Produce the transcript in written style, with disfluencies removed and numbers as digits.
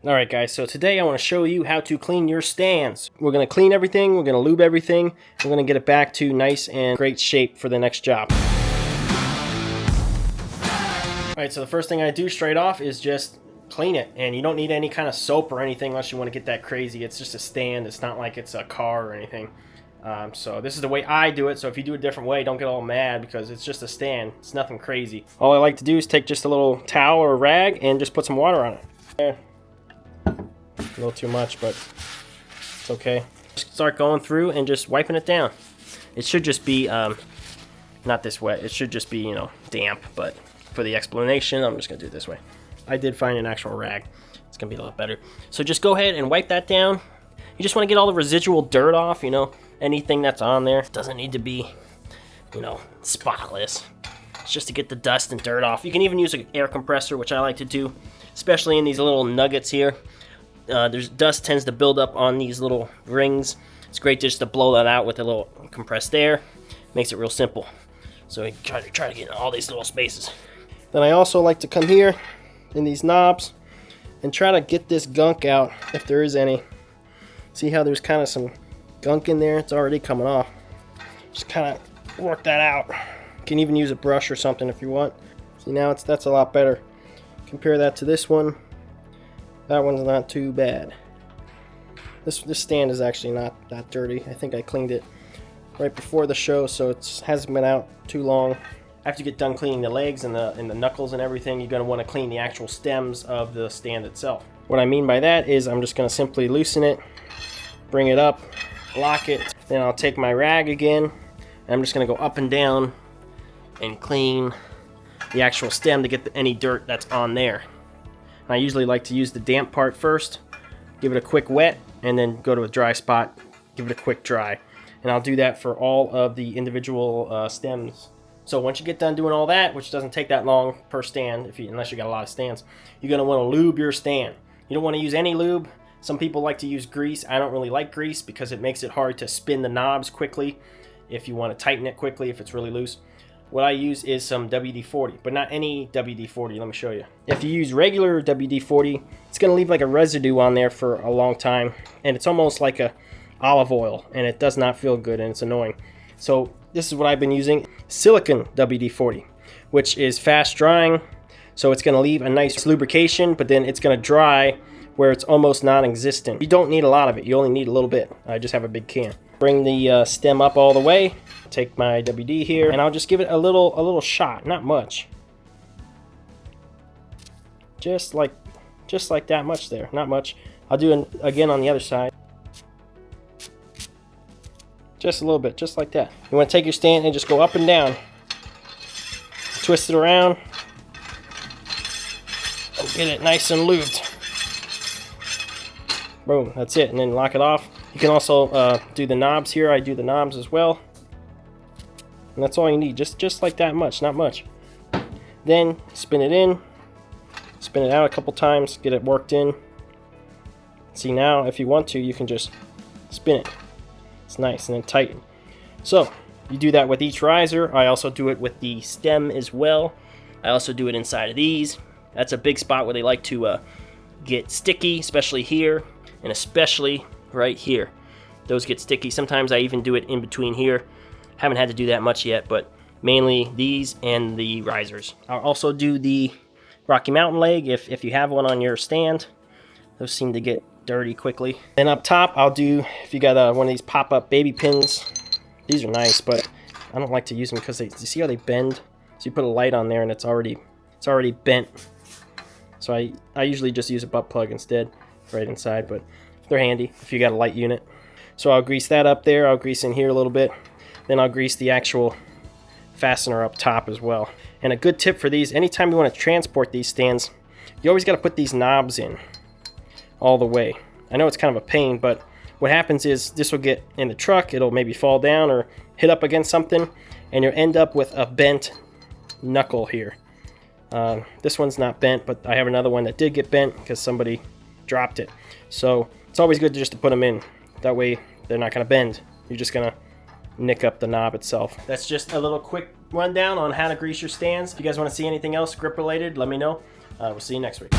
Alright guys, so today I want to show you how to clean your stands. We're going to clean everything, we're going to lube everything, we're going to get it back to nice and great shape for the next job. Alright, so the first thing I do straight off is just clean it, and you don't need any kind of soap or anything unless you want to get that crazy. It's just a stand, it's not like it's a car or anything. So this is the way I do it, so if you do it a different way, don't get all mad because it's just a stand. It's nothing crazy. All I like to do is take just a little towel or a rag and just put some water on it. There. A little too much, but it's okay. Just start going through and just wiping it down. It should just be not this wet. It should just be, you know, damp, but for the explanation, I'm just gonna do it this way. I did find an actual rag. It's gonna be a lot better. So just go ahead and wipe that down. You just want to get all the residual dirt off, you know, anything that's on there. It doesn't need to be, you know, spotless. It's just to get the dust and dirt off. You can even use an air compressor, which I like to do, especially in these little nuggets here. There's dust tends to build up on these little rings. It's great just to blow that out with a little compressed air. Makes it real simple. So you try to get in all these little spaces. Then I also like to come here in these knobs and try to get this gunk out if there is any. See how there's kind of some gunk in there? It's already coming off. Just kind of work that out. You can even use a brush or something if you want. See, now that's a lot better. Compare that to this one. That one's not too bad. This stand is actually not that dirty. I think I cleaned it right before the show, so it hasn't been out too long. After you get done cleaning the legs and the knuckles and everything, you're going to want to clean the actual stems of the stand itself. What I mean by that is I'm just going to simply loosen it, bring it up, lock it, then I'll take my rag again, and I'm just going to go up and down and clean the actual stem to get any dirt that's on there. I usually like to use the damp part first, give it a quick wet, and then go to a dry spot, give it a quick dry. And I'll do that for all of the individual stems. So once you get done doing all that, which doesn't take that long per stand, unless you got a lot of stands, you're going to want to lube your stand. You don't want to use any lube. Some people like to use grease. I don't really like grease because it makes it hard to spin the knobs quickly if you want to tighten it quickly if it's really loose. What I use is some WD-40, but not any WD-40. Let me show you. If you use regular WD-40, it's going to leave like a residue on there for a long time, and it's almost like a olive oil, and it does not feel good, and it's annoying. So this is what I've been using, silicone WD-40, which is fast drying, so it's going to leave a nice lubrication, but then it's going to dry where it's almost non-existent. You don't need a lot of it. You only need a little bit. I just have a big can. Bring the stem up all the way. Take my WD here, and I'll just give it a little shot, not much. Just like that much there, not much. I'll do it again on the other side. Just a little bit, just like that. You want to take your stand and just go up and down. Twist it around. And get it nice and lubed. Boom, that's it, and then lock it off. You can also do the knobs here. I do the knobs as well. And that's all you need, just like that much, not much. Then spin it in, spin it out a couple times, get it worked in. See, now if you want to, you can just spin it. It's nice, and then tighten. So you do that with each riser. I also do it with the stem as well. I also do it inside of these. That's a big spot where they like to get sticky, especially here, and especially right here. Those get sticky. Sometimes I even do it in between here. Haven't had to do that much yet, but mainly these and the risers. I'll also do the Rocky Mountain leg if you have one on your stand. Those seem to get dirty quickly. And up top, I'll do, if you got one of these pop-up baby pins, these are nice, but I don't like to use them because you see how they bend? So you put a light on there and it's already bent. So I usually just use a butt plug instead, right inside, but they're handy if you got a light unit. So I'll grease that up there. I'll grease in here a little bit. Then I'll grease the actual fastener up top as well. And a good tip for these, anytime you want to transport these stands, you always got to put these knobs in all the way. I know it's kind of a pain, but what happens is this will get in the truck, it'll maybe fall down or hit up against something, and you'll end up with a bent knuckle here. This one's not bent, but I have another one that did get bent because somebody dropped it. So it's always good just to put them in. That way they're not going to bend. You're just going to nick up the knob itself. That's just a little quick rundown on how to grease your stands. If you guys want to see anything else grip related, let me know. We'll see you next week.